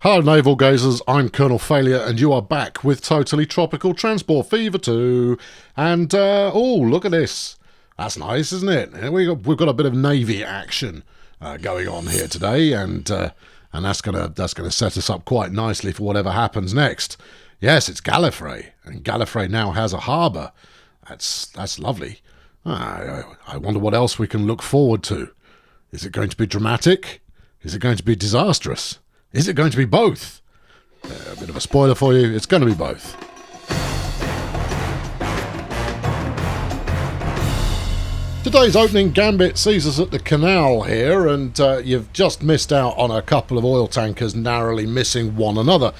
Hello Naval Gazers, I'm Colonel Failure and you are back with Totally Tropical Transport Fever 2. And, oh, look at this. That's nice, isn't it? We've got a bit of Navy action going on here today, and that's gonna set us up quite nicely for whatever happens next. Yes, it's Gallifrey, and Gallifrey now has a harbour. That's lovely. I wonder what else we can look forward to. Is it going to be dramatic? Is it going to be disastrous? Is it going to be both? A bit of a spoiler for you, it's going to be both. Today's opening gambit sees us at the canal here, and you've just missed out on a couple of oil tankers narrowly missing one another.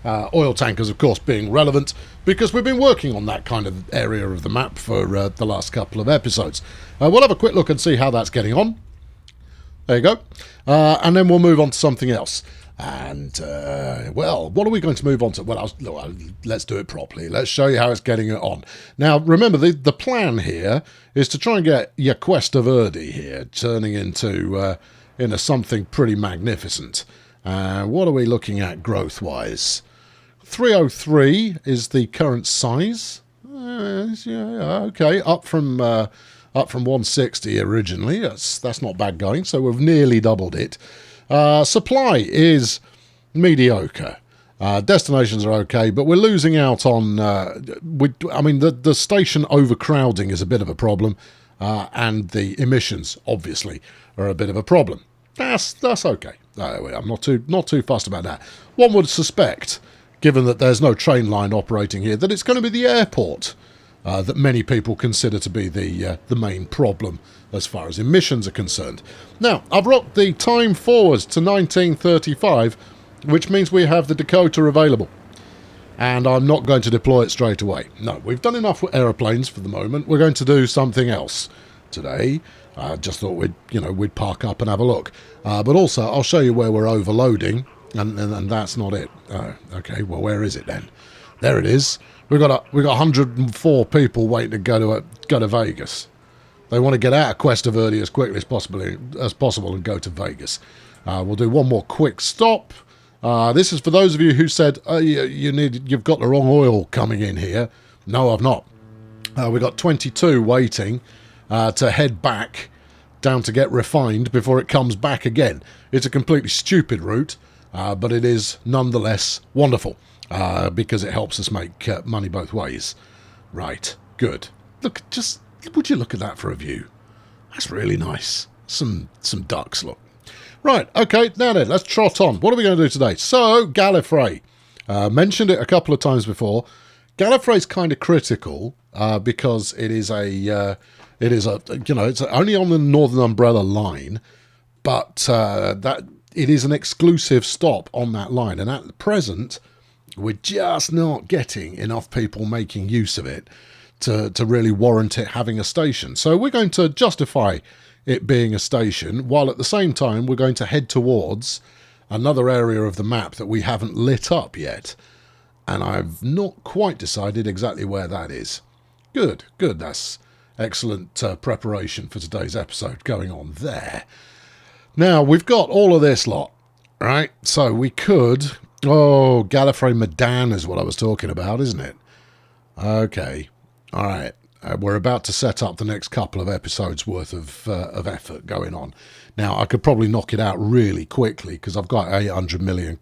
Oil tankers, of course, being relevant because we've been working on that kind of area of the map for the last couple of episodes. We'll have a quick look and see how that's getting on. There you go. And then we'll move on to something else. And, well, what are we going to move on to? Well, let's do it properly. Let's show you how it's getting it on. Now, remember, the plan here is to try and get your Questa Verde here turning into something pretty magnificent. What are we looking at growth-wise? 303 is the current size. Okay, up from 160 originally. That's not bad going, so we've nearly doubled it. Supply is mediocre. Destinations are okay, but we're losing out on... the station overcrowding is a bit of a problem, and the emissions, obviously, are a bit of a problem. That's okay. I'm not too fussed about that. One would suspect, given that there's no train line operating here, that it's going to be the airport that many people consider to be the main problem as far as emissions are concerned. Now, I've rocked the time forward to 1935, which means we have the Dakota available. And I'm not going to deploy it straight away. No, we've done enough with aeroplanes for the moment. We're going to do something else today. Just thought we'd park up and have a look. But also, I'll show you where we're overloading, and that's not it. Okay, well, where is it then? There it is. We've got 104 people waiting to go to Vegas. They want to get out of Questa Verde as quickly as possible and go to Vegas. We'll do one more quick stop. This is for those of you who said you've got the wrong oil coming in here. No, I've not. We've got 22 waiting to head back down to get refined before it comes back again. It's a completely stupid route, but it is nonetheless wonderful. Because it helps us make money both ways. Right, good. Look, would you look at that for a view? That's really nice. Some ducks, look. Right, okay, now then, let's trot on. What are we going to do today? So, Gallifrey. Mentioned it a couple of times before. Gallifrey's kind of critical because it's only on the Northern Umbrella line, but that it is an exclusive stop on that line, and at present, we're just not getting enough people making use of it to really warrant it having a station. So we're going to justify it being a station, while at the same time we're going to head towards another area of the map that we haven't lit up yet. And I've not quite decided exactly where that is. Good. That's excellent preparation for today's episode going on there. Now, we've got all of this lot, right? So we could... Oh, Gallifrey Medan is what I was talking about, isn't it? Okay. All right. We're about to set up the next couple of episodes worth of effort going on. Now, I could probably knock it out really quickly because I've got 800 million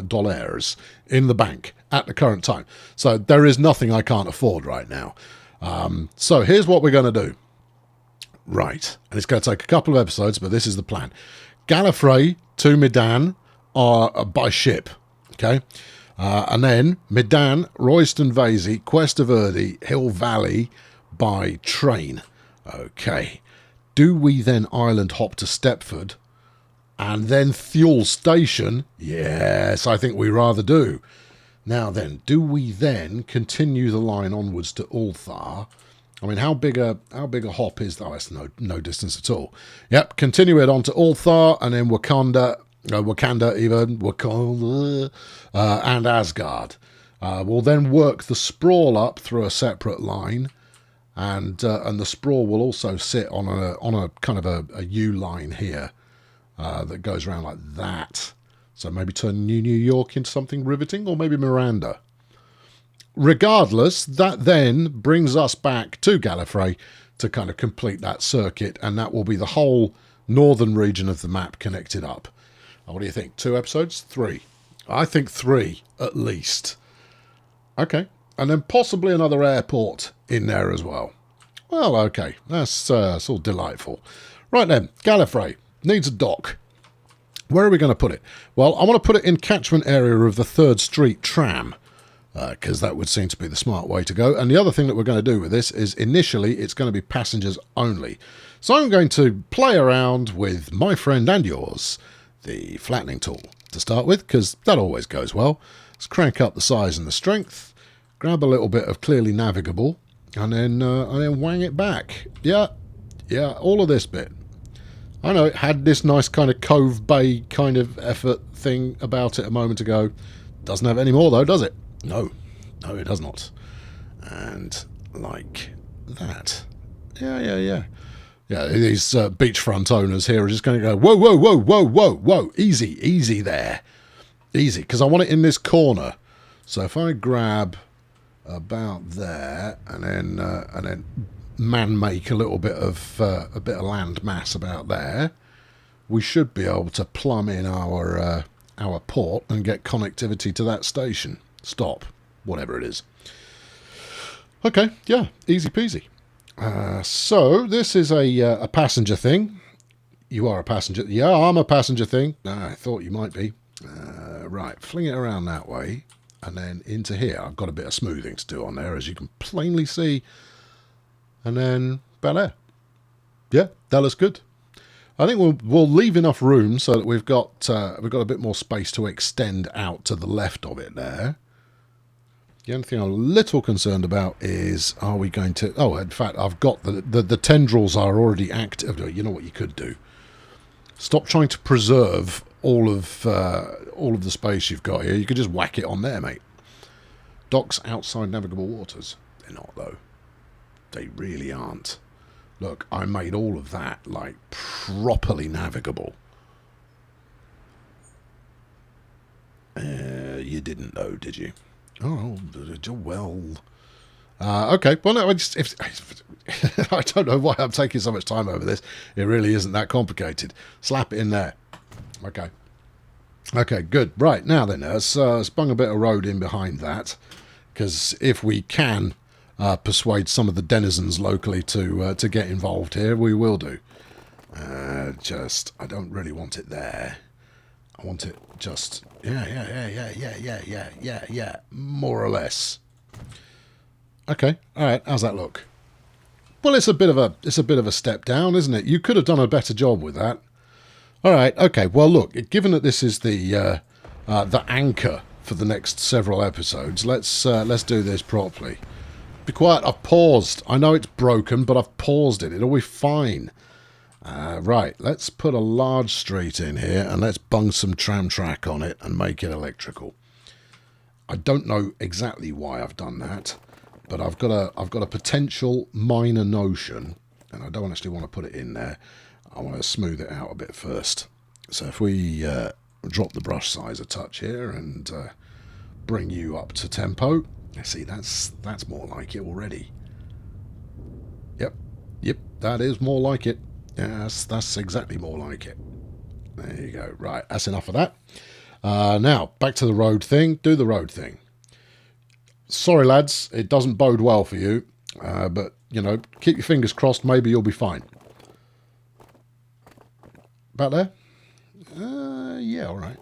dollars in the bank at the current time. So there is nothing I can't afford right now. So here's what we're going to do. Right. And it's going to take a couple of episodes, but this is the plan. Gallifrey to Medan are by ship, okay? And then Medan, Royston Vasey, Questa Verde, Hill Valley by train. Okay. Do we then island hop to Stepford and then Thule Station? Yes, I think we rather do. Now then, do we then continue the line onwards to Ulthar? I mean, how big a hop is that? Oh, it's no distance at all. Yep, continue it on to Ulthar and then Wakanda and Asgard. We'll then work the sprawl up through a separate line, and the sprawl will also sit on a kind of a U line here, that goes around like that. So maybe turn New York into something riveting, or maybe Miranda. Regardless, that then brings us back to Gallifrey to kind of complete that circuit, and that will be the whole northern region of the map connected up. What do you think? 2 episodes? 3? I think 3 at least. Okay, and then possibly another airport in there as well. Well, okay, that's all delightful. Right then, Gallifrey needs a dock. Where are we going to put it? Well, I want to put it in catchment area of the 3rd Street tram, because that would seem to be the smart way to go. And the other thing that we're going to do with this is initially it's going to be passengers only. So I'm going to play around with my friend and yours, the flattening tool, to start with, because that always goes well. Let's crank up the size and the strength, grab a little bit of clearly navigable, and then wang it back. Yeah, all of this bit. I know it had this nice kind of Cove Bay kind of effort thing about it a moment ago. Doesn't have any more though, does it? No, it does not. And like that. Yeah. Yeah, these beachfront owners here are just going to go, whoa, easy there. Easy, because I want it in this corner. So if I grab about there and then man-make a little bit of land mass about there, we should be able to plumb in our port and get connectivity to that station. Stop, whatever it is. Okay, yeah, easy peasy. So this is a passenger thing. You are a passenger. Yeah, I'm a passenger thing. I thought you might be. Right, fling it around that way and then into here. I've got a bit of smoothing to do on there, as you can plainly see. And then about there. Yeah, that looks good. I think we'll leave enough room so that we've got a bit more space to extend out to the left of it there. The only thing I'm a little concerned about is, are we going to... Oh, in fact, I've got the tendrils are already active. You know what you could do? Stop trying to preserve all of the space you've got here. You could just whack it on there, mate. Docks outside navigable waters. They're not, though. They really aren't. Look, I made all of that, like, properly navigable. You didn't know, did you? Oh, well. Okay, well, no, I don't know why I'm taking so much time over this. It really isn't that complicated. Slap it in there. Okay. Okay, good. Right, now then, let's bung a bit of road in behind that, because if we can persuade some of the denizens locally to get involved here, we will do. I don't really want it there. I want it just, yeah, more or less. Okay, all right. How's that look? Well, it's a bit of a step down, isn't it? You could have done a better job with that. All right, okay. Well, look, given that this is the anchor for the next several episodes, let's do this properly. Be quiet. I've paused. I know it's broken, but I've paused it. It'll be fine. Right, let's put a large street in here and let's bung some tram track on it and make it electrical. I don't know exactly why I've done that, but I've got a potential minor notion, and I don't actually want to put it in there. I want to smooth it out a bit first. So if we drop the brush size a touch here and bring you up to tempo, see, that's more like it already. Yep, that is more like it. Yes, that's exactly more like it. There you go. Right, that's enough of that. Now, back to the road thing. Do the road thing. Sorry, lads, it doesn't bode well for you. But, you know, keep your fingers crossed. Maybe you'll be fine. About there? Yeah, all right.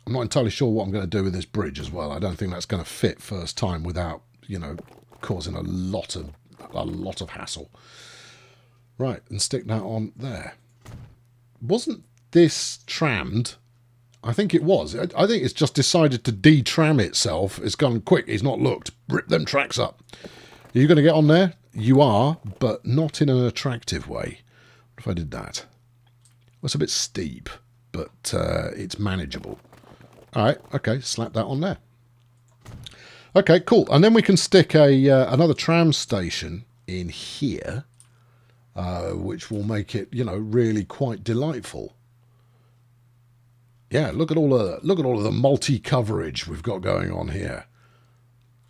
I'm not entirely sure what I'm going to do with this bridge as well. I don't think that's going to fit first time without, you know, causing a lot of hassle. Right, and stick that on there. Wasn't this trammed? I think it was. I think it's just decided to de-tram itself. It's gone quick. It's not looked. Rip them tracks up. Are you going to get on there? You are, but not in an attractive way. What if I did that? Well, it's a bit steep, but it's manageable. All right, okay, slap that on there. Okay, cool. And then we can stick another tram station in here. Which will make it, you know, really quite delightful. Yeah, look at all of the multi coverage we've got going on here.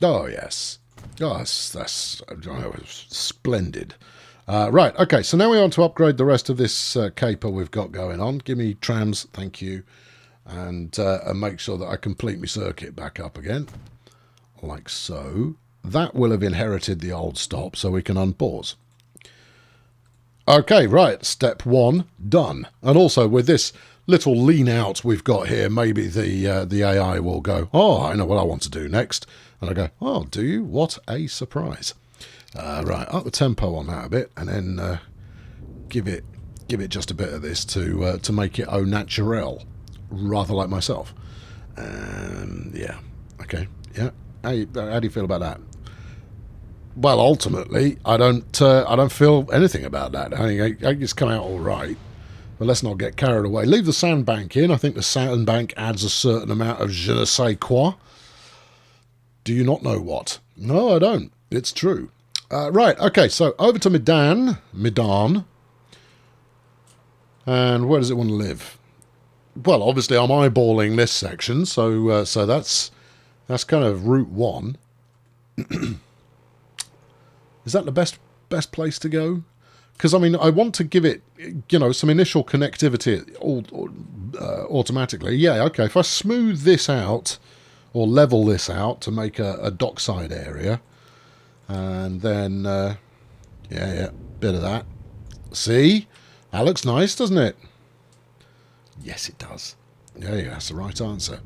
Oh yes, oh, that's splendid. Right, okay. So now we want to upgrade the rest of this caper we've got going on. Give me trams, thank you, and make sure that I complete my circuit back up again, like so. That will have inherited the old stop, so we can unpause. Okay, right. Step 1 done. And also with this little lean out we've got here, maybe the AI will go, oh, I know what I want to do next. And I go, oh, do you? What a surprise. Right, up the tempo on that a bit, and then give it just a bit of this to make it au naturel, rather like myself. Yeah, okay, yeah. How do you feel about that? Well, ultimately, I don't feel anything about that. I think it's come out all right. But let's not get carried away. Leave the sandbank in. I think the sandbank adds a certain amount of je ne sais quoi. Do you not know what? No, I don't. It's true. Right, okay, so over to Medan. And where does it want to live? Well, obviously I'm eyeballing this section, so that's kind of Route 1. Is that the best place to go? Because, I mean, I want to give it, some initial connectivity automatically. Yeah, okay, if I smooth this out, or level this out to make a dockside area, and then, yeah, bit of that. See? That looks nice, doesn't it? Yes, it does. Yeah, that's the right answer.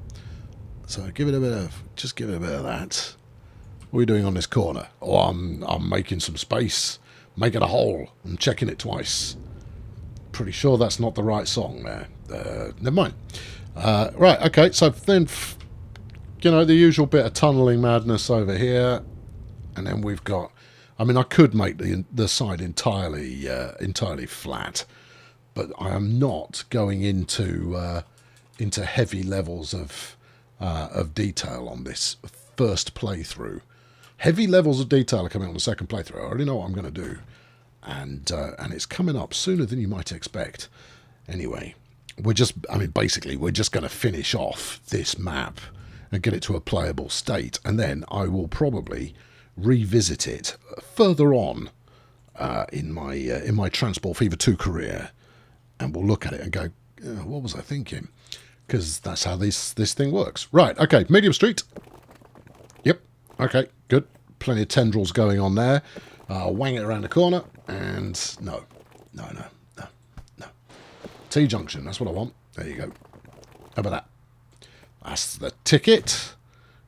So give it a bit of that. What are we doing on this corner? Oh, I'm making some space, making a hole, and checking it twice. Pretty sure that's not the right song there. Never mind. Right, okay, so then, the usual bit of tunnelling madness over here, and then we've got, I mean, I could make the side entirely flat, but I am not going into heavy levels of detail on this first playthrough. Heavy levels of detail are coming on the second playthrough. I already know what I'm going to do, and it's coming up sooner than you might expect. Anyway, basically, we're just going to finish off this map and get it to a playable state, and then I will probably revisit it further on in my Transport Fever 2 career, and we'll look at it and go, what was I thinking? Because that's how this thing works. Right, okay, medium street. Yep, okay, good. Plenty of tendrils going on there. Wang it around the corner, and no. T-junction, that's what I want. There you go. How about that? That's the ticket.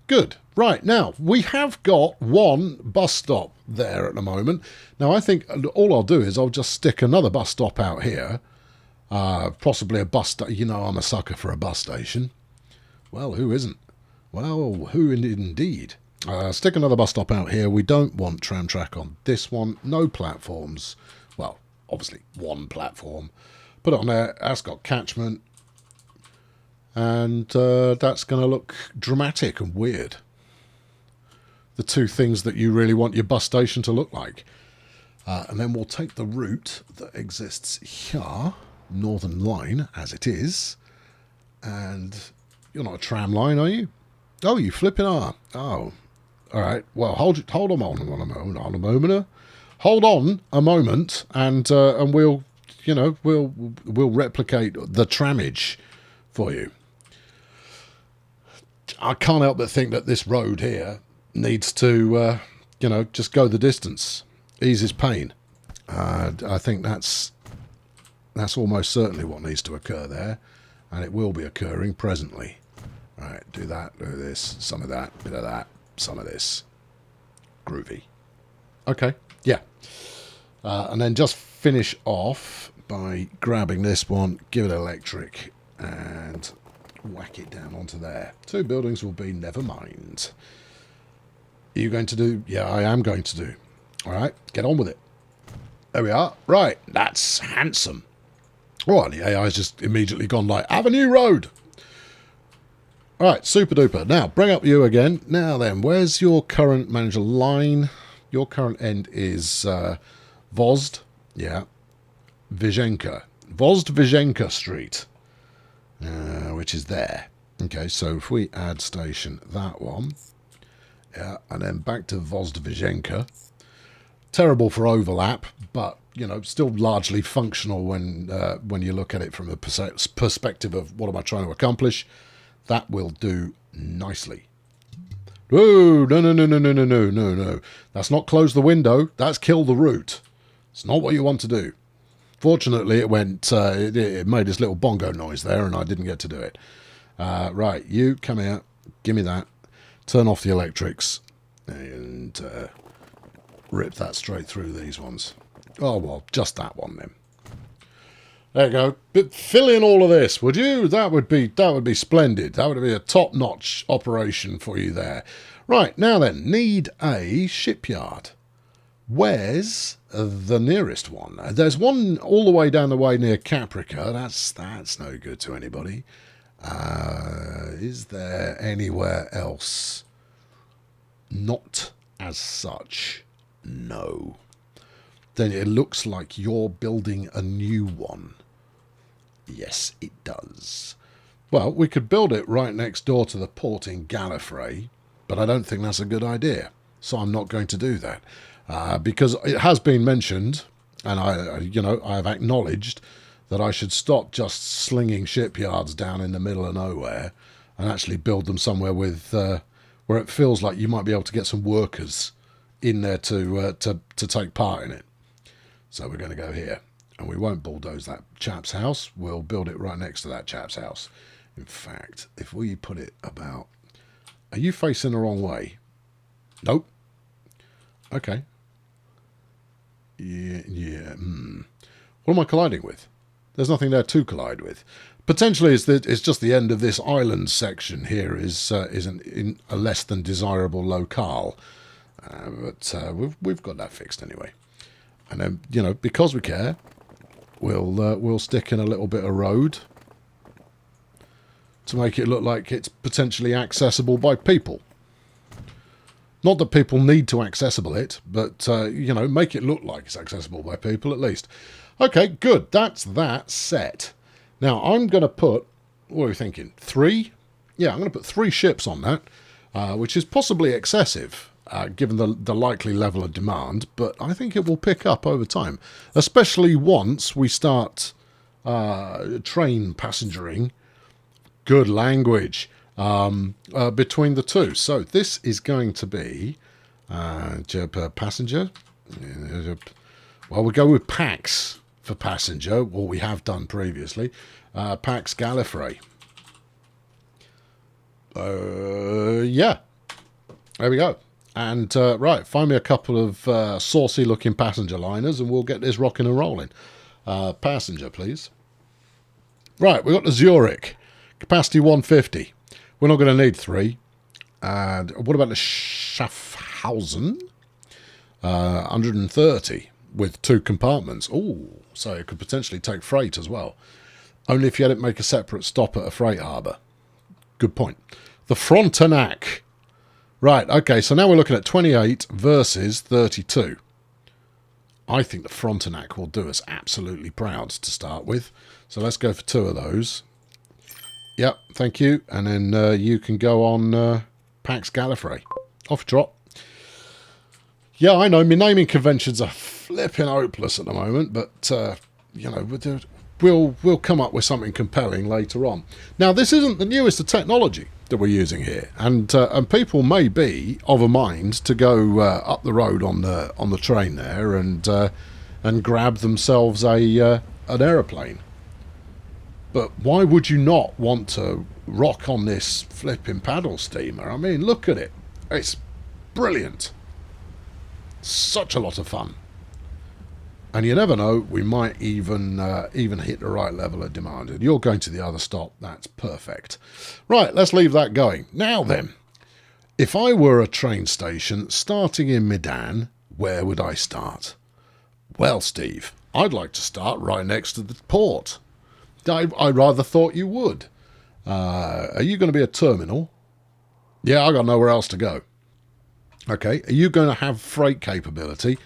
Good. Right, now, we have got one bus stop there at the moment. Now, I think all I'll do is I'll just stick another bus stop out here. Possibly a bus station. I'm a sucker for a bus station. Well, who isn't? Well, who indeed? Stick another bus stop out here. We don't want tram track on this one. No platforms. Well, obviously one platform. Put it on there. That's got catchment. And that's going to look dramatic and weird. The two things that you really want your bus station to look like. And then we'll take the route that exists here. Northern Line, as it is. And you're not a tram line, are you? Oh, you flipping are. Oh. All right. Well, hold on a moment. Hold on a moment, and we'll replicate the trammage for you. I can't help but think that this road here needs to, just go the distance, eases pain. I think that's almost certainly what needs to occur there, and it will be occurring presently. All right, do that, do this, some of that, bit of that. Some of this. Groovy. Okay, yeah. And then just finish off by grabbing this one, give it electric, and whack it down onto there. 2 buildings will be never mind. Are you going to do? Yeah, I am going to do. All right, get on with it. There we are. Right, that's handsome. Oh, and the AI's just immediately gone like, Avenue Road. All right, super duper. Now, bring up you again. Now then, where's your current manager line? Your current end is Vozd. Yeah. Vizhenka. Vozd Vizhenka Street. Which which is there. Okay, so if we add station that one, yeah, and then back to Vozdviženka. Terrible for overlap, but you know, still largely functional when you look at it from a perspective of what am I trying to accomplish. That will do nicely. Oh, no, no, no, no, no, no, no, no, no. That's not close the window. That's kill the route. It's not what you want to do. Fortunately, it went. It made this little bongo noise there, and I didn't get to do it. Right, you come here. Give me that. Turn off the electrics, and rip that straight through these ones. Oh well, just that one then. There you go. But fill in all of this, would you? That would be splendid. That would be a top-notch operation for you there. Right, now then, need a shipyard. Where's the nearest one? There's one all the way down the way near Caprica. That's no good to anybody. Is there anywhere else? Not as such. No. Then it looks like you're building a new one. Yes, it does. Well, we could build it right next door to the port in Gallifrey, but I don't think that's a good idea. So I'm not going to do that. Because it has been mentioned, and I have acknowledged that I should stop just slinging shipyards down in the middle of nowhere and actually build them somewhere with where it feels like you might be able to get some workers in there to take part in it. So we're going to go here, and we won't bulldoze that chap's house. We'll build it right next to that chap's house. In fact, if we put it about... Are you facing the wrong way? Nope. Okay. Yeah. What am I colliding with? There's nothing there to collide with. Potentially, it's just the end of this island section here is in a less than desirable locale, but we've got that fixed anyway. And then, you know, because we care, we'll stick in a little bit of road to make it look like it's potentially accessible by people. Not that people need to accessible it, but, you know, make it look like it's accessible by people at least. Okay, good. That's that set. Now, I'm going to put, what are we thinking, 3? Yeah, I'm going to put 3 ships on that, which is possibly excessive, given the likely level of demand, but I think it will pick up over time, especially once we start train passengering. Good language. Between the two. So this is going to be per passenger. Well, we'll go with Pax for passenger, what we have done previously. Pax Gallifrey. Yeah. There we go. And, right, find me a couple of saucy-looking passenger liners and we'll get this rocking and rolling. Passenger, please. Right, we've got the Zurich. Capacity 150. We're not going to need 3. And what about the Schaffhausen? 130 with 2 compartments. Oh, so it could potentially take freight as well. Only if you had it make a separate stop at a freight harbour. Good point. The Frontenac. Right, okay, so now we're looking at 28 versus 32. I think the Frontenac will do us absolutely proud to start with. So let's go for 2 of those. Yep, thank you. And then you can go on Pax Gallifrey. Off trot. Yeah, I know, my naming conventions are flipping hopeless at the moment, but, you know, we'll come up with something compelling later on. Now, this isn't the newest of technology that we're using here, and people may be of a mind to go up the road on the train there and grab themselves an aeroplane. But why would you not want to rock on this flipping paddle steamer? I mean, look at it. It's brilliant. Such a lot of fun. And you never know, we might even hit the right level of demand. And you're going to the other stop. That's perfect. Right, let's leave that going. Now then, if I were a train station starting in Medan, where would I start? Well, Steve, I'd like to start right next to the port. I rather thought you would. Are you going to be a terminal? Yeah, I got nowhere else to go. Okay, are you going to have freight capability?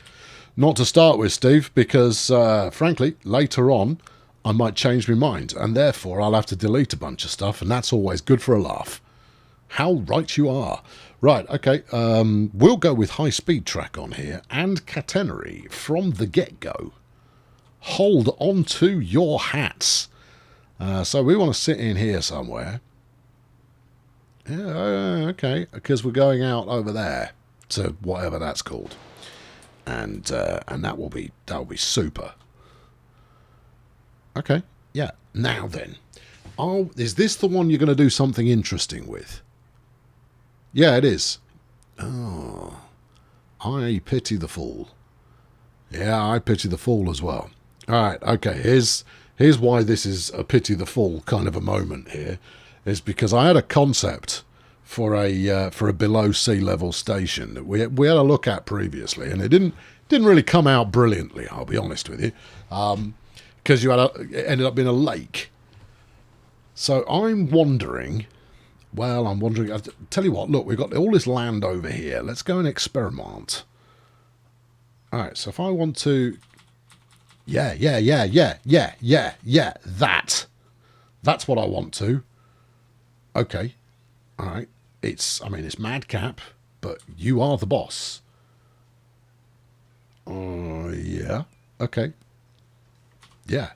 Not to start with, Steve, because, frankly, later on, I might change my mind, and therefore I'll have to delete a bunch of stuff, and that's always good for a laugh. How right you are. Right, okay, we'll go with high-speed track on here, and catenary from the get-go. Hold on to your hats. So we want to sit in here somewhere. Yeah, okay, because we're going out over there to whatever that's called, and that will be super. Okay, yeah. Now then, is this the one you're going to do something interesting with? Yeah, it is. Oh, I pity the fool. Yeah, I pity the fool as well. All right, okay. Here's why this is a pity the fool kind of a moment here. Is because I had a concept for a below sea level station that we had a look at previously, and it didn't really come out brilliantly. I'll be honest with you, because it ended up being a lake. So I'm wondering. Well, I'm wondering. I'll tell you what. Look, we've got all this land over here. Let's go and experiment. All right. So if I want to, yeah. That's what I want to. Okay, all right. It's madcap, but you are the boss. Yeah. Okay. Yeah.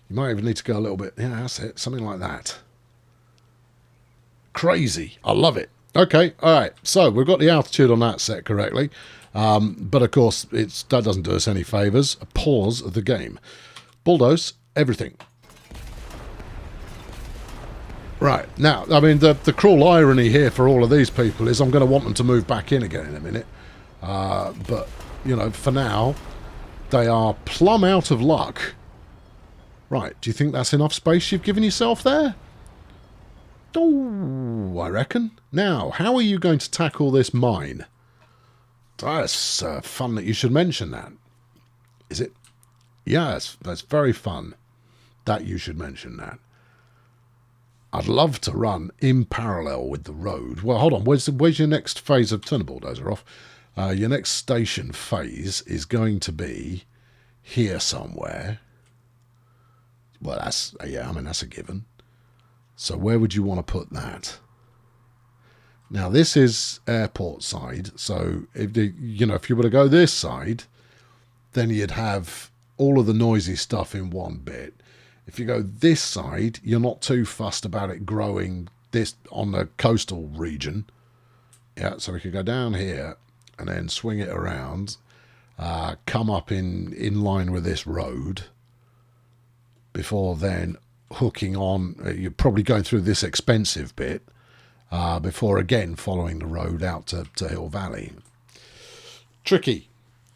You might even need to go a little bit. Yeah, that's it. Something like that. Crazy. I love it. Okay. All right. So we've got the altitude on that set correctly. But of course, that doesn't do us any favours. Pause the game. Bulldoze everything. Right, now, I mean, the cruel irony here for all of these people is I'm going to want them to move back in again in a minute. But, you know, for now, they are plumb out of luck. Right, do you think that's enough space you've given yourself there? Oh, I reckon. Now, how are you going to tackle this mine? That's fun that you should mention that. Is it? Yes, that's very fun that you should mention that. I'd love to run in parallel with the road. Well, hold on. Where's your next phase of turn the bulldozer off? Your next station phase is going to be here somewhere. Well, that's a given. So where would you want to put that? Now this is airport side. So if you were to go this side, then you'd have all of the noisy stuff in one bit. If you go this side, you're not too fussed about it growing this on the coastal region. Yeah, so we could go down here and then swing it around, come up in line with this road, before then hooking on. You're probably going through this expensive bit, before again following the road out to Hill Valley. Tricky.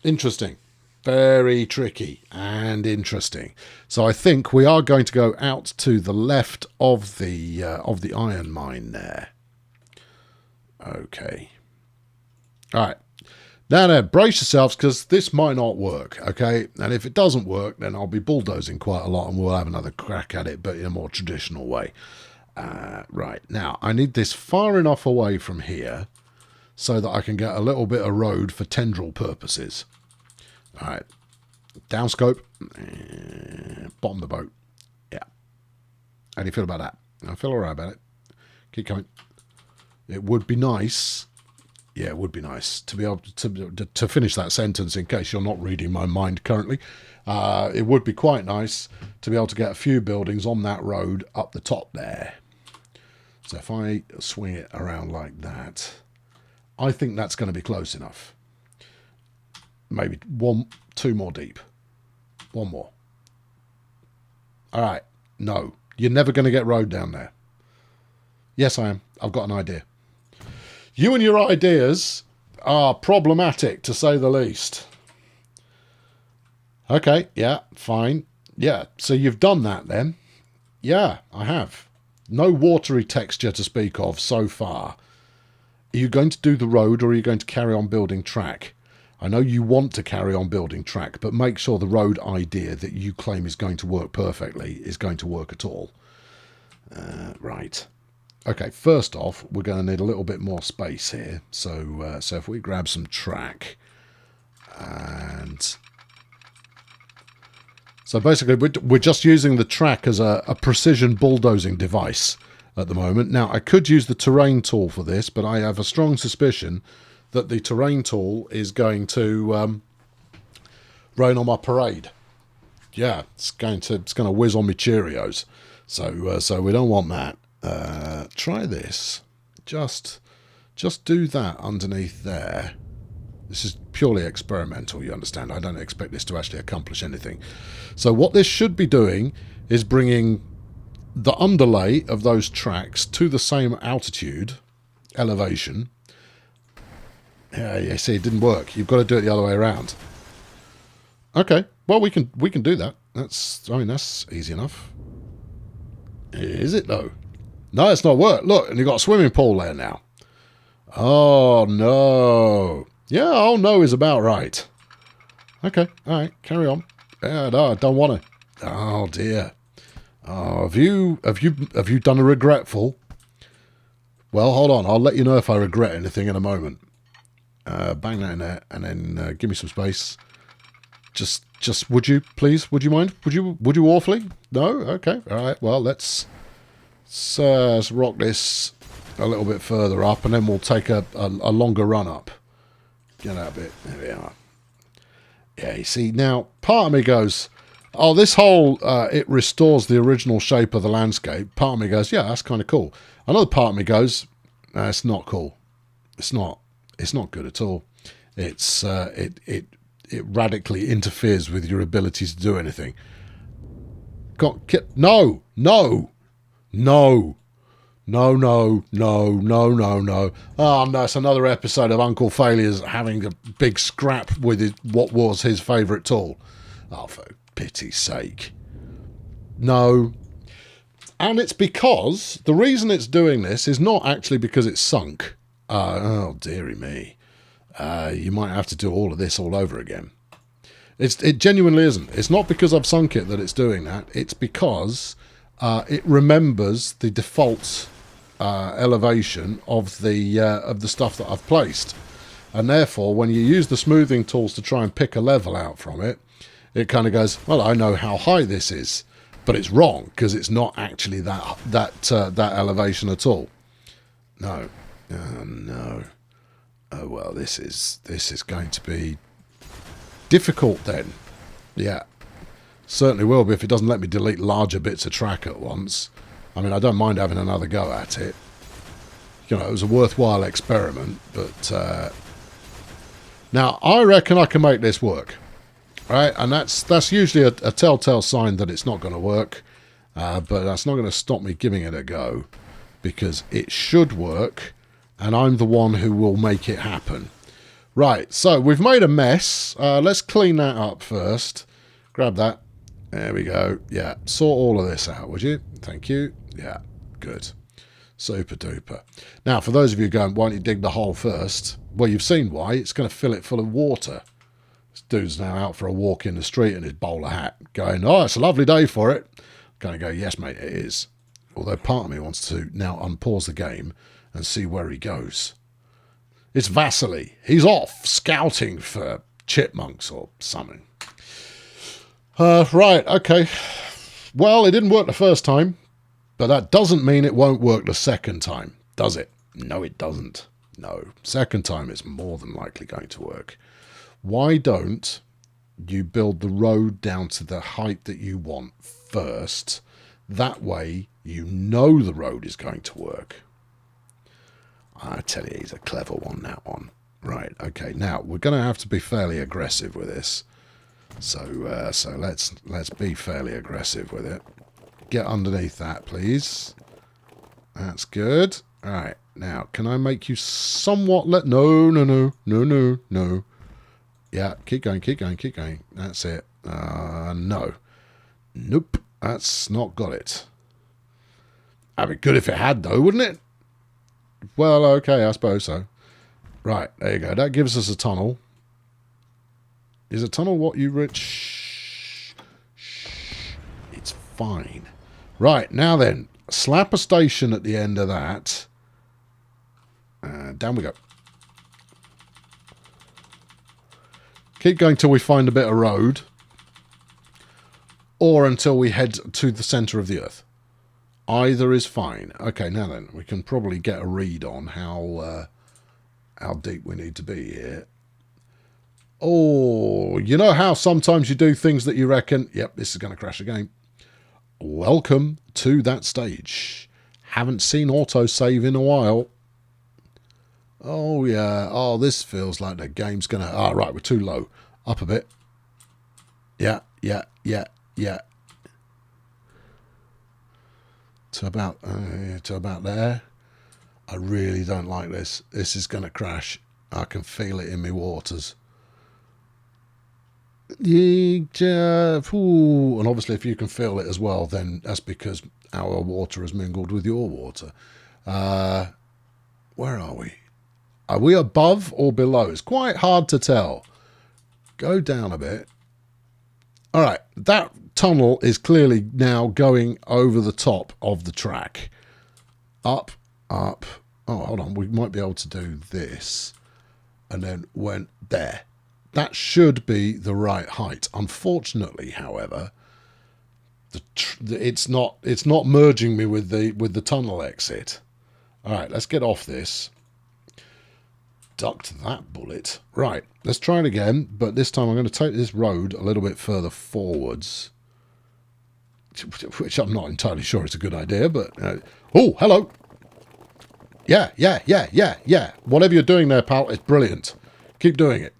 Interesting. Very tricky and interesting. So I think we are going to go out to the left of the iron mine there. Okay. All right. Now, brace yourselves, because this might not work, okay? And if it doesn't work, then I'll be bulldozing quite a lot and we'll have another crack at it, but in a more traditional way. Right. Now, I need this far enough away from here so that I can get a little bit of road for tendril purposes. All right, down scope, bottom the boat. Yeah. How do you feel about that? I feel all right about it. Keep coming. It would be nice. Yeah, it would be nice to be able to finish that sentence in case you're not reading my mind currently. It would be quite nice to be able to get a few buildings on that road up the top there. So if I swing it around like that, I think that's going to be close enough. Maybe two more deep. One more. All right. No, you're never going to get road down there. Yes, I am. I've got an idea. You and your ideas are problematic, to say the least. Okay, yeah, fine. Yeah, so you've done that then. Yeah, I have. No watery texture to speak of so far. Are you going to do the road, or are you going to carry on building track? I know you want to carry on building track, but make sure the road idea that you claim is going to work perfectly is going to work at all. Right. Okay, first off, we're going to need a little bit more space here. So if we grab some track and So basically, we're just using the track as a precision bulldozing device at the moment. Now, I could use the terrain tool for this, but I have a strong suspicion that the terrain tool is going to rain on my parade. Yeah, it's going to whiz on me Cheerios. So we don't want that. Try this. Just do that underneath there. This is purely experimental, you understand. I don't expect this to actually accomplish anything. So what this should be doing is bringing the underlay of those tracks to the same altitude, elevation. Yeah, you see, it didn't work. You've got to do it the other way around. Okay, well, we can do that. That's easy enough. Is it, though? No, it's not work. Look, and you've got a swimming pool there now. Oh, no. Yeah, oh, no is about right. Okay, all right, carry on. Yeah, no, I don't want to. Oh, dear. Oh, have you done a regretful? Well, hold on. I'll let you know if I regret anything in a moment. Bang that in there, and then give me some space. Just would you please? Would you mind? Would you awfully? No? Okay. All right. Well, let's rock this a little bit further up, and then we'll take a longer run up. Get that bit. There we are. Yeah, you see, now, part of me goes, oh, this whole, it restores the original shape of the landscape. Part of me goes, yeah, that's kind of cool. Another part of me goes, no, it's not cool. It's not good at all. It's, it radically interferes with your ability to do anything. No. Oh, no, it's another episode of Uncle Failures having a big scrap with what was his favourite tool. Oh, for pity's sake. No. And it's because, the reason it's doing this is not actually because it's sunk. Oh, dearie me. You might have to do all of this all over again. It genuinely isn't. It's not because I've sunk it that it's doing that. It's because it remembers the default elevation of the stuff that I've placed, and therefore when you use the smoothing tools to try and pick a level out from it, it kind of goes, well, I know how high this is, but it's wrong because it's not actually that elevation at all. No, no. Oh well, this is going to be difficult then. Yeah. Certainly will be if it doesn't let me delete larger bits of track at once. I mean, I don't mind having another go at it. You know, it was a worthwhile experiment, but now I reckon I can make this work, right? And that's usually a telltale sign that it's not going to work, but that's not going to stop me giving it a go, because it should work, and I'm the one who will make it happen. Right, so we've made a mess. Let's clean that up first. Grab that. There we go. Yeah, sort all of this out, would you? Thank you. Yeah, good. Super duper. Now, for those of you going, why don't you dig the hole first? Well, you've seen why. It's going to fill it full of water. This dude's now out for a walk in the street in his bowler hat, going, oh, it's a lovely day for it. Going to go, yes, mate, it is. Although part of me wants to now unpause the game and see where he goes. It's Vasily. He's off scouting for chipmunks or something. Right, okay. Well, it didn't work the first time, but that doesn't mean it won't work the second time, does it? No, it doesn't. No. Second time it's more than likely going to work. Why don't you build the road down to the height that you want first? That way you know the road is going to work. I tell you, he's a clever one, that one. Right, okay. Now, we're going to have to be fairly aggressive with this. So let's be fairly aggressive with it. Get underneath that, please. That's good. All right. Now, can I make you somewhat No. Yeah, keep going. That's it. No. Nope. That's not got it. That'd be good if it had, though, wouldn't it? Well, okay, I suppose so. Right, there you go. That gives us a tunnel. Is a tunnel what you rich? Shh. It's fine. Right, now then. Slap a station at the end of that. Down we go. Keep going till we find a bit of road. or until we head to the centre of the Earth. Either is fine. Okay, now then, we can probably get a read on how deep we need to be here. Oh, you know how sometimes you do things that you reckon, yep, this is going to crash again. Welcome to that stage. Haven't seen autosave in a while. Oh, yeah. Oh, this feels like the game's going to... Oh, right, we're too low. Up a bit. Yeah. To about there. I really don't like this. This is going to crash. I can feel it in my waters. And obviously if you can feel it as well, then that's because our water has mingled with your water. Where are we? Are we above or below? It's quite hard to tell. Go down a bit. All right, that tunnel is clearly now going over the top of the track. Up. Oh, hold on. We might be able to do this. And then went there. That should be the right height. Unfortunately, however, it's not merging me with the tunnel exit. All right, let's get off this. Ducked that bullet. Right, let's try it again, but this time I'm going to take this road a little bit further forwards, which I'm not entirely sure is a good idea, but... oh, hello! Yeah. Whatever you're doing there, pal, it's brilliant. Keep doing it.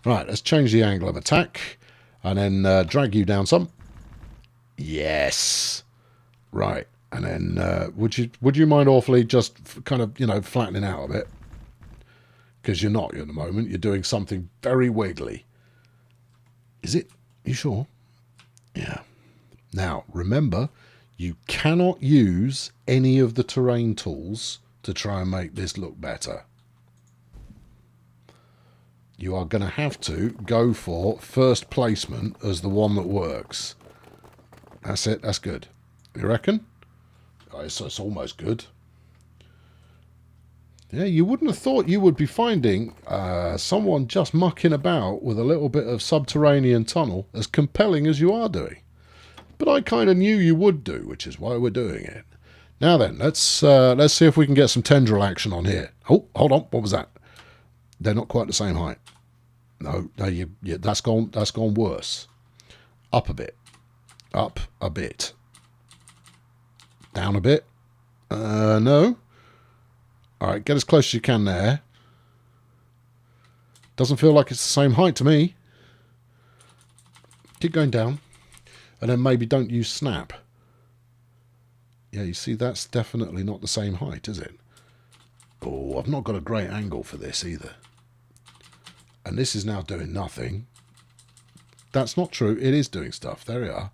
Right, let's change the angle of attack, and then drag you down some. Yes! Right, and then would you mind awfully just kind of, flattening out a bit? Because you're not at the moment. You're doing something very wiggly. Is it? You sure? Yeah. Now, remember, you cannot use any of the terrain tools to try and make this look better. You are going to have to go for first placement as the one that works. That's it. That's good. You reckon? Oh, it's almost good. Yeah, you wouldn't have thought you would be finding someone just mucking about with a little bit of subterranean tunnel as compelling as you are doing. But I kind of knew you would do, which is why we're doing it. Now then, let's see if we can get some tendril action on here. Oh, hold on, what was that? They're not quite the same height. No, that's gone worse. Up a bit. Up a bit. Down a bit. No. All right, get as close as you can there. Doesn't feel like it's the same height to me. Keep going down. And then maybe don't use snap. Yeah, you see, that's definitely not the same height, is it? Oh, I've not got a great angle for this either. And this is now doing nothing. That's not true. It is doing stuff. There we are.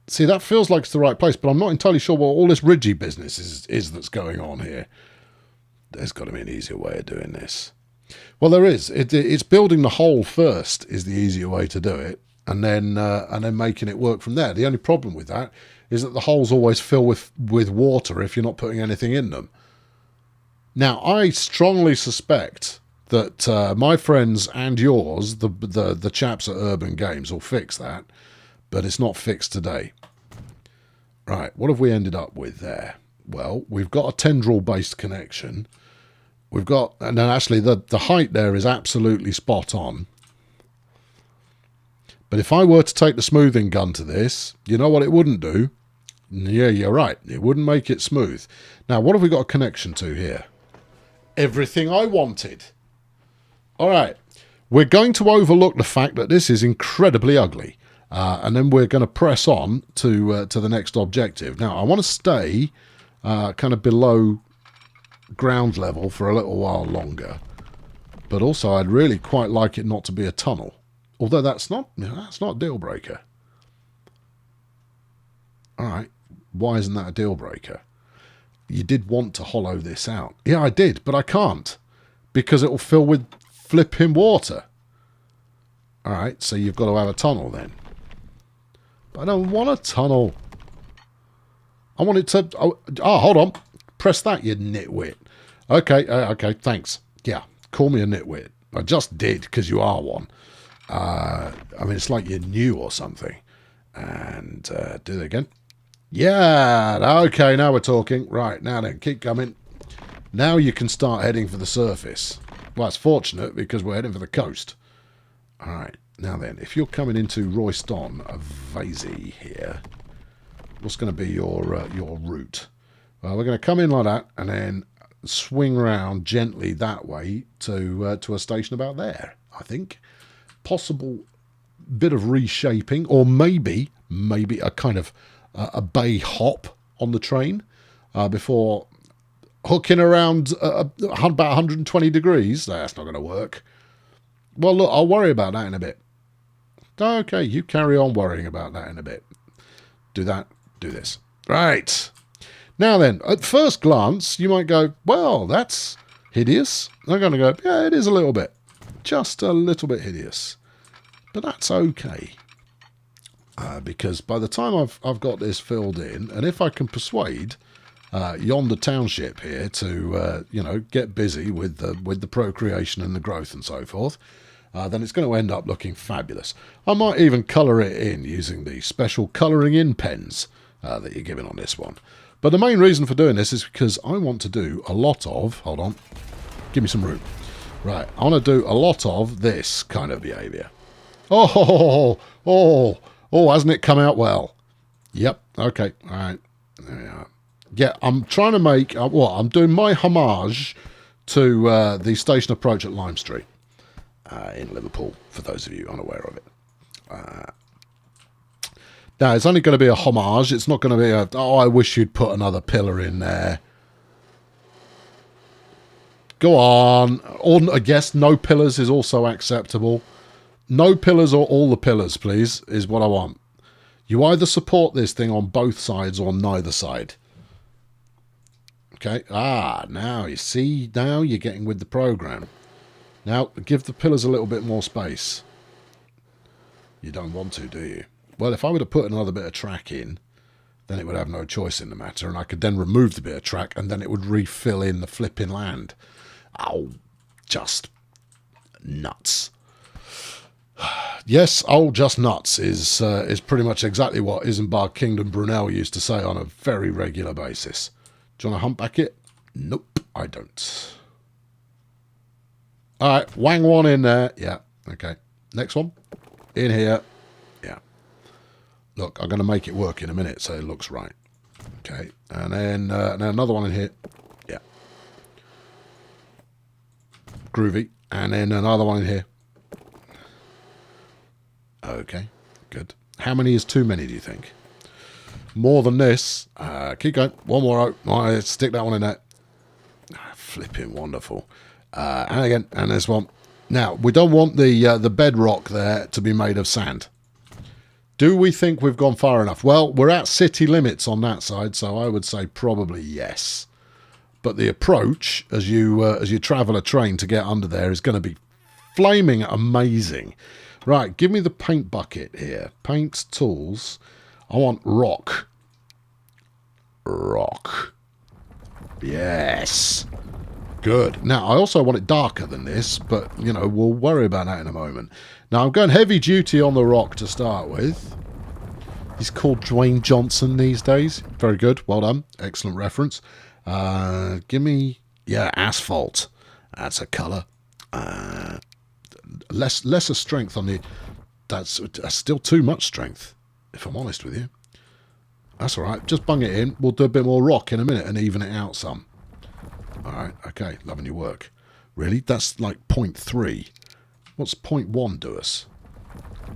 See, that feels like it's the right place, but I'm not entirely sure what all this ridgy business is that's going on here. There's got to be an easier way of doing this. Well, there is. It's building the hole first is the easier way to do it, and then making it work from there. The only problem with that is that the holes always fill with water if you're not putting anything in them. Now, I strongly suspect that my friends and yours, the chaps at Urban Games, will fix that. But it's not fixed today. Right, what have we ended up with there? Well, we've got a tendril-based connection. We've got, and then actually the height there is absolutely spot on. But if I were to take the smoothing gun to this, you know what it wouldn't do? Yeah, you're right. It wouldn't make it smooth. Now, what have we got a connection to here? Everything I wanted. All right, we're going to overlook the fact that this is incredibly ugly. And then we're going to press on to the next objective. Now, I want to stay kind of below ground level for a little while longer. But also, I'd really quite like it not to be a tunnel. Although that's not a deal breaker. All right, why isn't that a deal breaker? You did want to hollow this out. Yeah, I did, but I can't. Because it will fill with flipping water. All right, so you've got to have a tunnel then. I don't want a tunnel. I want it to... Oh, hold on. Press that, you nitwit. Okay, thanks. Yeah, call me a nitwit. I just did, because you are one. I mean, it's like you're new or something. And do that again. Yeah, okay, now we're talking. Right, now then, keep coming. Now you can start heading for the surface. Well, it's fortunate because we're heading for the coast. All right, now then, if you're coming into Royston Vasey here, what's going to be your route? Well, we're going to come in like that and then swing round gently that way to a station about there, I think. Possible bit of reshaping, or maybe a kind of a bay hop on the train before hooking around about 120 degrees. That's not going to work. Well, look, I'll worry about that in a bit. Okay, you carry on worrying about that in a bit. Do that, do this. Right. Now then, at first glance, you might go, well, that's hideous. I'm going to go, yeah, it is a little bit. Just a little bit hideous. But that's okay. Because by the time I've got this filled in, and if I can persuade yonder township here to get busy with the procreation and the growth and so forth, then it's going to end up looking fabulous. I might even colour it in using the special colouring in pens that you're given on this one. But the main reason for doing this is because I want to do a lot of... Hold on. Give me some room. Right. I want to do a lot of this kind of behaviour. Oh, hasn't it come out well? Yep. Okay. All right. There we are. Yeah, I'm trying to make... I'm doing my homage to the station approach at Lime Street in Liverpool, for those of you unaware of it. Now, it's only going to be a homage. It's not going to be I wish you'd put another pillar in there. Go on. Or, I guess no pillars is also acceptable. No pillars or all the pillars, please, is what I want. You either support this thing on both sides or neither side. Okay. Now you see, now you're getting with the program. Now, give the pillars a little bit more space. You don't want to, do you? Well, if I were to put another bit of track in, then it would have no choice in the matter, and I could then remove the bit of track, and then it would refill in the flipping land. Oh, just nuts. Yes, just nuts is pretty much exactly what Isambard Kingdom Brunel used to say on a very regular basis. Do you want to humpback it? Nope, I don't. All right, wang one in there. Yeah, okay. Next one. In here. Yeah. Look, I'm going to make it work in a minute so it looks right. Okay, and then another one in here. Yeah. Groovy. And then another one in here. Okay, good. How many is too many, do you think? More than this. Keep going. One more out. Right, stick that one in there. Flipping wonderful. And again, and this one. Now, we don't want the bedrock there to be made of sand. Do we think we've gone far enough? Well, we're at city limits on that side, so I would say probably yes. But the approach, as you travel a train to get under there, is going to be flaming amazing. Right, give me the paint bucket here. Paint tools. I want rock. Rock. Yes. Good. Now, I also want it darker than this, but, we'll worry about that in a moment. Now, I'm going heavy duty on the rock to start with. He's called Dwayne Johnson these days. Very good. Well done. Excellent reference. Give me, asphalt. That's a colour. Lesser strength on the... That's still too much strength, if I'm honest with you. That's all right. Just bung it in. We'll do a bit more rock in a minute and even it out some. All right. Okay. Loving your work. Really? That's like 0.3. What's 0.1 do us?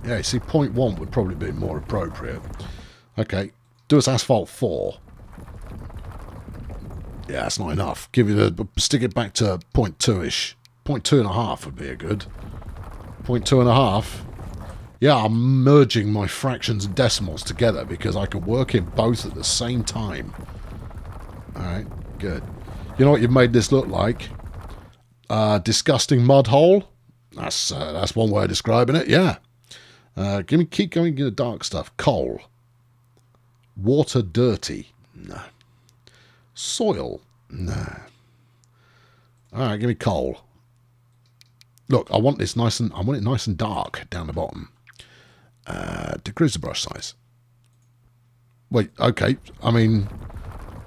Yeah, you see, 0.1 would probably be more appropriate. Okay. Do us asphalt 4. Yeah, that's not enough. Stick it back to 0.2-ish. 0.2.5 would be a good. 0.2.5. Yeah, I'm merging my fractions and decimals together because I can work in both at the same time. Alright, good. You know what you've made this look like? Disgusting mud hole? That's one way of describing it, yeah. Keep going to the dark stuff. Coal. Water dirty? No. Soil? No. Alright, give me coal. Look, I want it nice and dark down the bottom. Decrease the brush size. Wait, okay. I mean,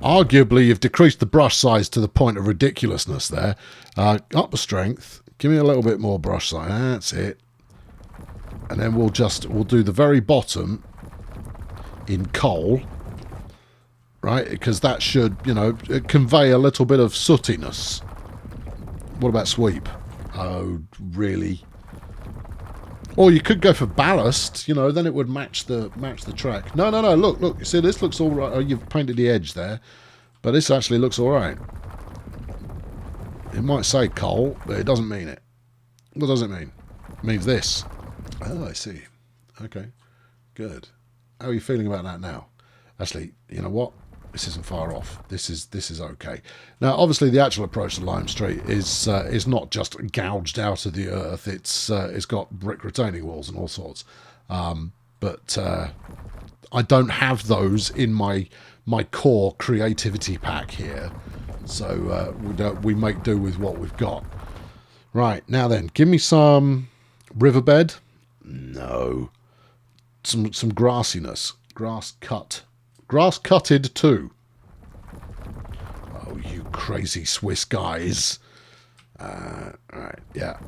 arguably you've decreased the brush size to the point of ridiculousness there. Up the strength. Give me a little bit more brush size. That's it. And then we'll do the very bottom in coal. Right? Because that should, you know, convey a little bit of sootiness. What about sweep? Oh, really? Or you could go for ballast, you know, then it would match the track. No, look, you see, this looks all right. Oh, you've painted the edge there. But this actually looks all right. It might say coal, but it doesn't mean it. What does it mean? It means this. Oh, I see. Okay, good. How are you feeling about that now? Actually, you know what? This isn't far off. This is okay. Now, obviously, the actual approach to Lime Street is not just gouged out of the earth. It's got brick retaining walls and all sorts. But I don't have those in my core creativity pack here, so we make do with what we've got. Right, now then, give me some riverbed. No, some grassiness. Grass cutted too. Oh, you crazy Swiss guys. Right, yeah.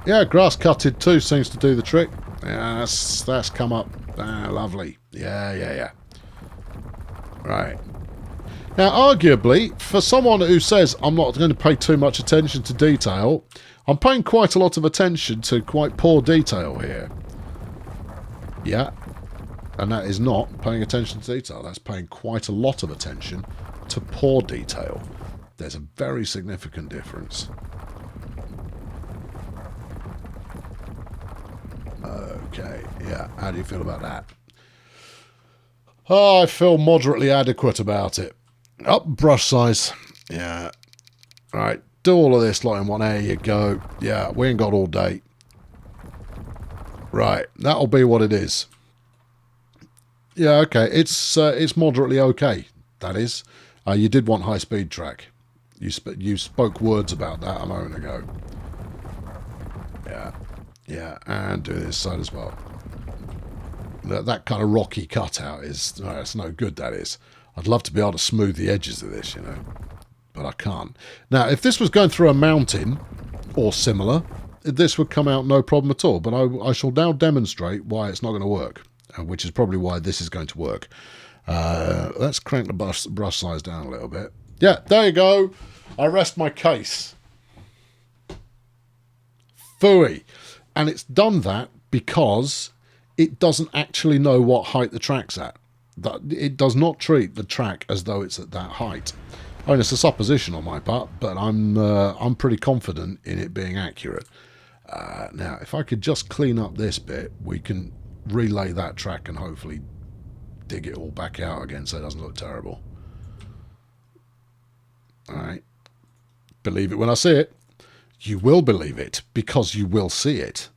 Yeah, grass cutted too seems to do the trick. Yeah, that's come up. Lovely. Yeah. Right. Now, arguably, for someone who says I'm not going to pay too much attention to detail, I'm paying quite a lot of attention to quite poor detail here. Yeah. And that is not paying attention to detail. That's paying quite a lot of attention to poor detail. There's a very significant difference. Okay, yeah. How do you feel about that? Oh, I feel moderately adequate about it. Up brush size. Yeah. Right, do all of this like in one. There you go. Yeah, we ain't got all day. Right, that'll be what it is. Yeah, okay. It's moderately okay. That is. You did want high speed track. You spoke words about that a moment ago. Yeah, and do this side as well. That kind of rocky cutout is it's no good. That is. I'd love to be able to smooth the edges of this, you know, but I can't. Now, if this was going through a mountain or similar, this would come out no problem at all. But I shall now demonstrate why it's not going to work. Which is probably why this is going to work. Let's crank the brush size down a little bit. Yeah, there you go. I rest my case. Phooey. And it's done that because it doesn't actually know what height the track's at. It does not treat the track as though it's at that height. I mean, it's a supposition on my part, but I'm pretty confident in it being accurate. Now, if I could just clean up this bit, we can relay that track and hopefully dig it all back out again so it doesn't look terrible. Alright. Believe it when I see it. You will believe it because you will see it.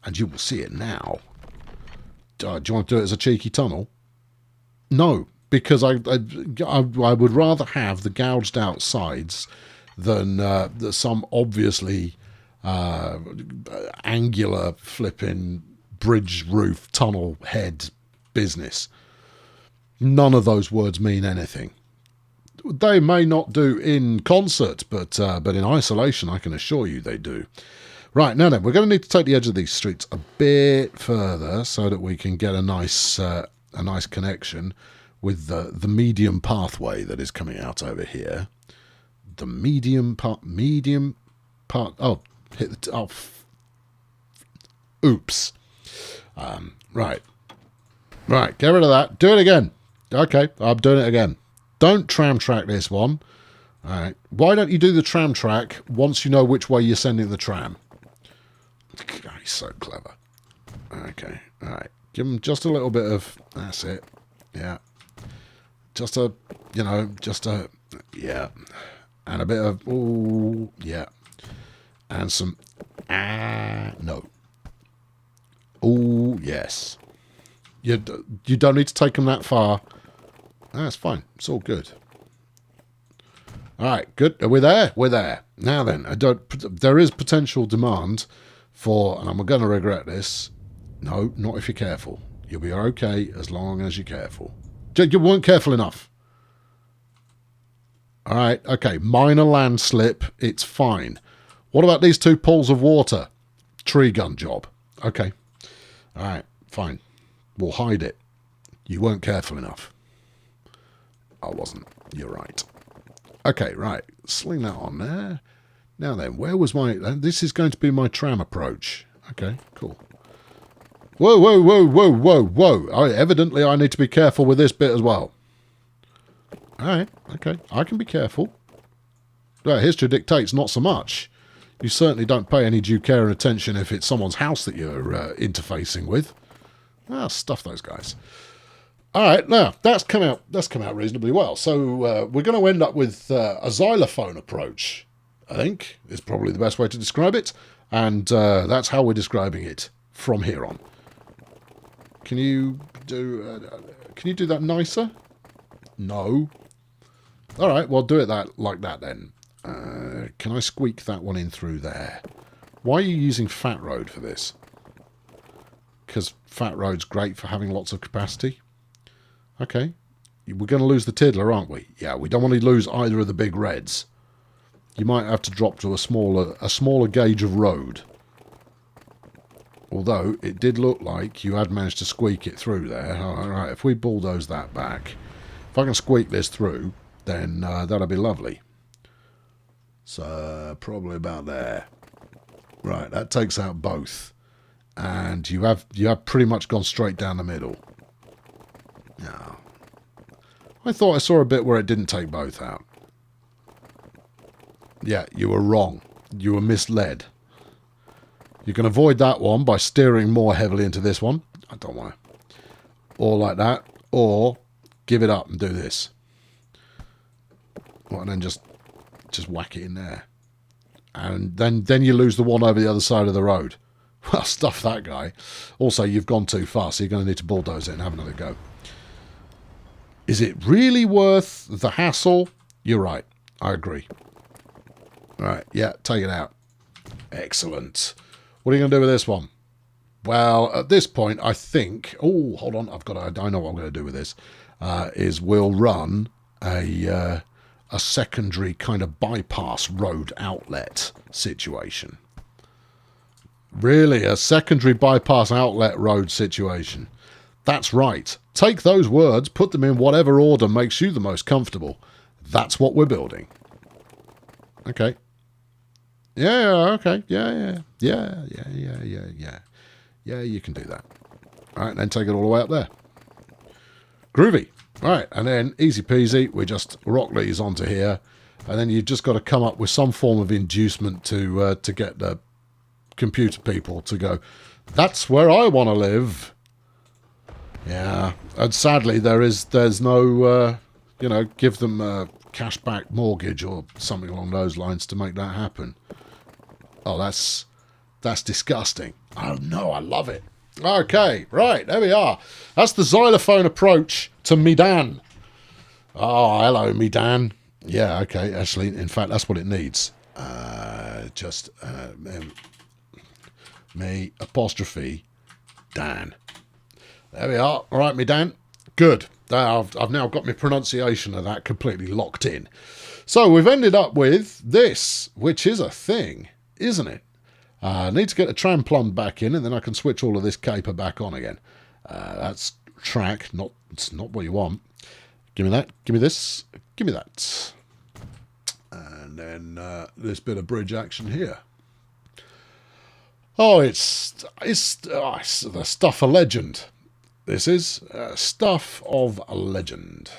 And you will see it now. Do you want to do it as a cheeky tunnel? No, because I would rather have the gouged out sides than some obviously angular flipping bridge roof tunnel head business. None of those words mean anything. They may not do in concert, but in isolation, I can assure you they do. Right, now then, we're going to need to take the edge of these streets a bit further so that we can get a nice connection with the medium pathway that is coming out over here. The medium part. Oh, hit the. Oh, oops. Right, get rid of that. Do it again. Okay, I'm doing it again. Don't tram track this one. All right. Why don't you do the tram track once you know which way you're sending the tram? God, he's so clever. Okay, all right. Give him just a little bit of... That's it. Yeah. Yeah. And a bit of... Ooh, yeah. And some... no. Oh, yes. You don't need to take them that far. That's fine. It's all good. All right, good. Are we there? We're there. Now then, there is potential demand for, and I'm going to regret this. No, not if you're careful. You'll be okay as long as you're careful. You weren't careful enough. All right, okay, minor landslip, it's fine. What about these 2 pools of water? Tree gun job. Okay. All right, fine. We'll hide it. You weren't careful enough. I wasn't. You're right. Okay, right. Sling that on there. Now then, where was my... This is going to be my tram approach. Okay, cool. Whoa, whoa, whoa, whoa, whoa, whoa. Evidently, I need to be careful with this bit as well. All right, okay. I can be careful. Well, history dictates not so much. You certainly don't pay any due care and attention if it's someone's house that you're interfacing with. Stuff those guys. All right, now that's come out reasonably well. So we're going to end up with a xylophone approach, I think, is probably the best way to describe it. And that's how we're describing it from here on. Can you do that nicer? No. All right, well, do it like that then. Can I squeak that one in through there? Why are you using Fat Road for this? Because Fat Road's great for having lots of capacity. Okay. We're going to lose the Tiddler, aren't we? Yeah, we don't want to lose either of the big reds. You might have to drop to a smaller gauge of road. Although, it did look like you had managed to squeak it through there. All right, if we bulldoze that back, if I can squeak this through, then that'll be lovely. So, probably about there. Right, that takes out both. And you have pretty much gone straight down the middle. No. I thought I saw a bit where it didn't take both out. Yeah, you were wrong. You were misled. You can avoid that one by steering more heavily into this one. I don't want to. Or like that. Or give it up and do this. Well, and then just whack it in there. And then you lose the one over the other side of the road. Well, stuff that guy. Also, you've gone too far, so you're going to need to bulldoze it and have another go. Is it really worth the hassle? You're right. I agree. All right, yeah, take it out. Excellent. What are you going to do with this one? Well, at this point, I think... Oh, hold on. I know what I'm going to do with this. Is we'll run a secondary kind of bypass road outlet situation. Really, a secondary bypass outlet road situation. That's right. Take those words, put them in whatever order makes you the most comfortable. That's what we're building. Okay. Yeah, okay. Yeah, you can do that. All right, then take it all the way up there. Groovy. All right, and then easy peasy, we just rock these onto here, and then you've just got to come up with some form of inducement to get the computer people to go, that's where I want to live. Yeah, and sadly there's no, give them a cashback mortgage or something along those lines to make that happen. Oh, that's disgusting. Oh no, I love it. Okay, right, there we are. That's the xylophone approach to Medan. Oh, hello, Medan. Yeah, okay, actually, in fact, that's what it needs. Me apostrophe Dan. There we are. All right, Medan. Good. I've now got my pronunciation of that completely locked in. So we've ended up with this, which is a thing, isn't it? I need to get the tram plumbed back in, and then I can switch all of this caper back on again. That's track. It's not what you want. Give me that. Give me this. Give me that. And then this bit of bridge action here. Oh, it's the stuff of legend. This is stuff of a legend.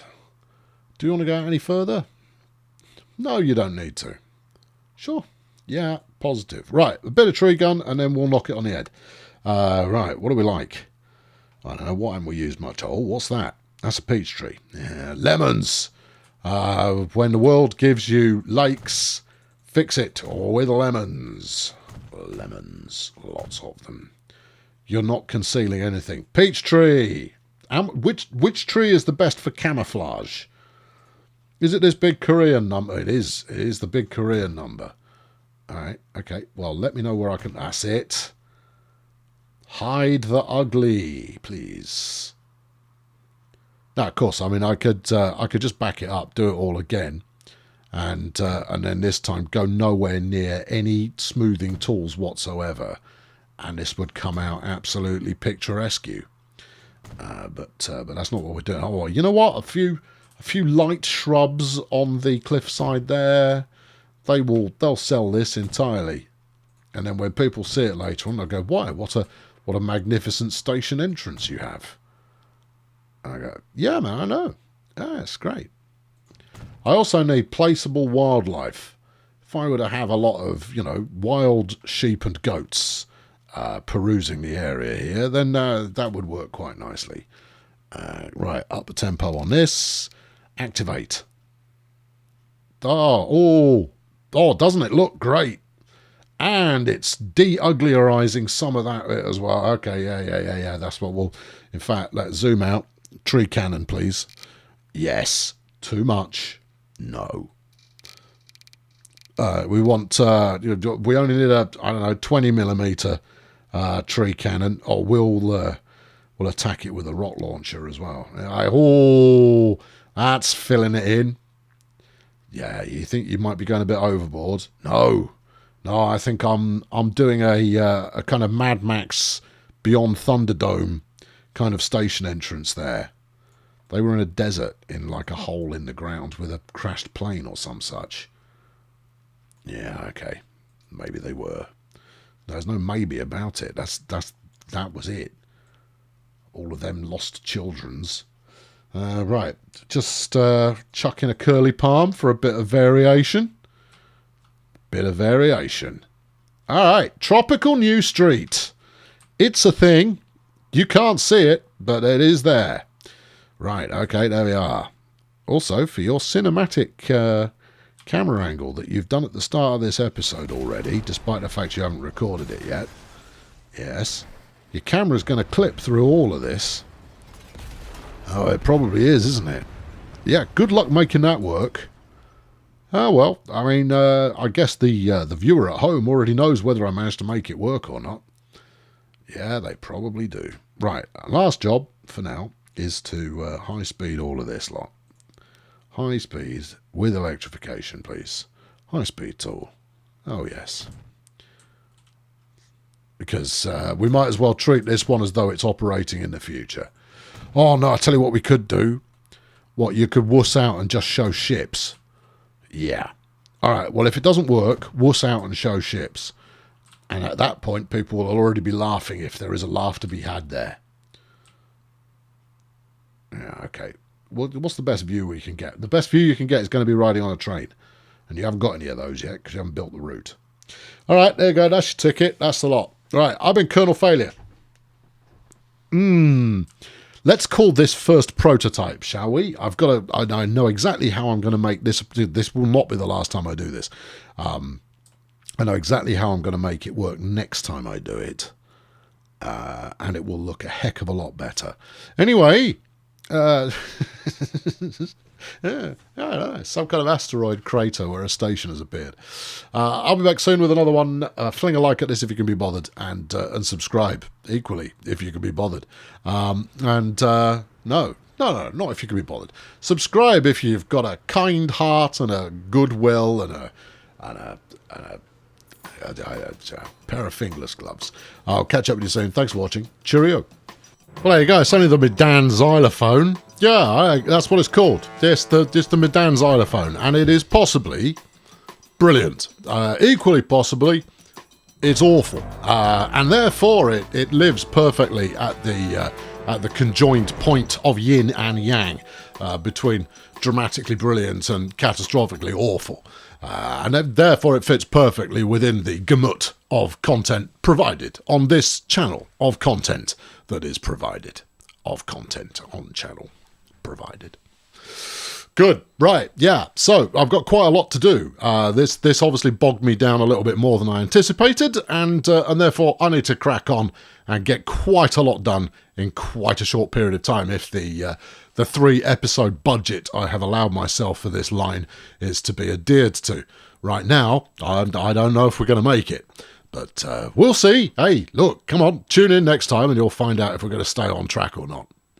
Do you want to go any further? No, you don't need to. Sure. Yeah, positive. Right, a bit of tree gun, and then we'll knock it on the head. Right, what do we like? I don't know, what haven't we used much? Oh, what's that? That's a peach tree. Yeah, lemons. When the world gives you lakes, fix it with lemons. Lemons, lots of them. You're not concealing anything. Peach tree. Which tree is the best for camouflage? Is it this big Korean number? It is. It is the big Korean number. All right. Okay. Well, let me know where I can... That's it. Hide the ugly, please. Now, of course, I mean, I could just back it up, do it all again, and then this time go nowhere near any smoothing tools whatsoever, and this would come out absolutely picturesque. But that's not what we're doing. Oh, you know what? A few light shrubs on the cliffside there. They'll sell this entirely, and then when people see it later on, they'll go, "Why? What a magnificent station entrance you have." And I go, "Yeah, man, I know. Yeah, it's great." I also need placeable wildlife. If I were to have a lot of, wild sheep and goats perusing the area here, then that would work quite nicely. Right, up the tempo on this. Activate. Oh, doesn't it look great? And it's de-uglierizing some of that bit as well. Okay, yeah. That's what we'll... In fact, let's zoom out. Tree cannon, please. Yes. Too much. No. We want... we only need a, 20mm tree cannon, or we'll attack it with a rock launcher as well. That's filling it in. Yeah, you think you might be going a bit overboard? No, I think I'm doing a kind of Mad Max Beyond Thunderdome kind of station entrance there. They were in a desert in like a hole in the ground with a crashed plane or some such. Yeah, okay, maybe they were. There's no maybe about it. That was it. All of them lost children's. Right, just chuck in a curly palm for a bit of variation. All right, Tropical New Street. It's a thing. You can't see it, but it is there. Right, okay, there we are. Also, for your cinematic camera angle that you've done at the start of this episode already, despite the fact you haven't recorded it yet. Yes, your camera's going to clip through all of this. Oh, it probably is, isn't it? Yeah, good luck making that work. Oh, well, I mean, I guess the viewer at home already knows whether I managed to make it work or not. Yeah, they probably do. Right, last job for now is to high-speed all of this lot. High speed with electrification, please. High-speed tool. Oh, yes. Because we might as well treat this one as though it's operating in the future. Oh, no, I tell you what we could do. What, you could wuss out and just show ships? Yeah. All right, well, if it doesn't work, wuss out and show ships. And at that point, people will already be laughing if there is a laugh to be had there. Yeah, okay. Well, what's the best view we can get? The best view you can get is going to be riding on a train. And you haven't got any of those yet because you haven't built the route. All right, there you go. That's your ticket. That's the lot. All right, I've been Colonel Failure. Let's call this first prototype, shall we? I know exactly how I'm going to make this. This will not be the last time I do this. I know exactly how I'm going to make it work next time I do it. And it will look a heck of a lot better. Anyway, yeah, I don't know, some kind of asteroid crater where a station has appeared. I'll be back soon with another one. Fling a like at this if you can be bothered, and subscribe equally if you can be bothered. No, not if you can be bothered. Subscribe if you've got a kind heart and a goodwill and a pair of fingerless gloves. I'll catch up with you soon. Thanks for watching. Cheerio. Well, there you go. It's only the Medan xylophone. Yeah, that's what it's called. Just the Medan xylophone. And it is possibly brilliant. Equally possibly, it's awful. And therefore, it lives perfectly at the conjoined point of yin and yang between dramatically brilliant and catastrophically awful. And therefore, it fits perfectly within the gamut of content provided on this channel of content that is provided. Of content on channel provided. Good. Right. Yeah. So I've got quite a lot to do. This obviously bogged me down a little bit more than I anticipated, and therefore I need to crack on and get quite a lot done in quite a short period of time if the 3-episode budget I have allowed myself for this line is to be adhered to. Right now, I don't know if we're going to make it. But we'll see. Hey, look, come on, tune in next time and you'll find out if we're going to stay on track or not.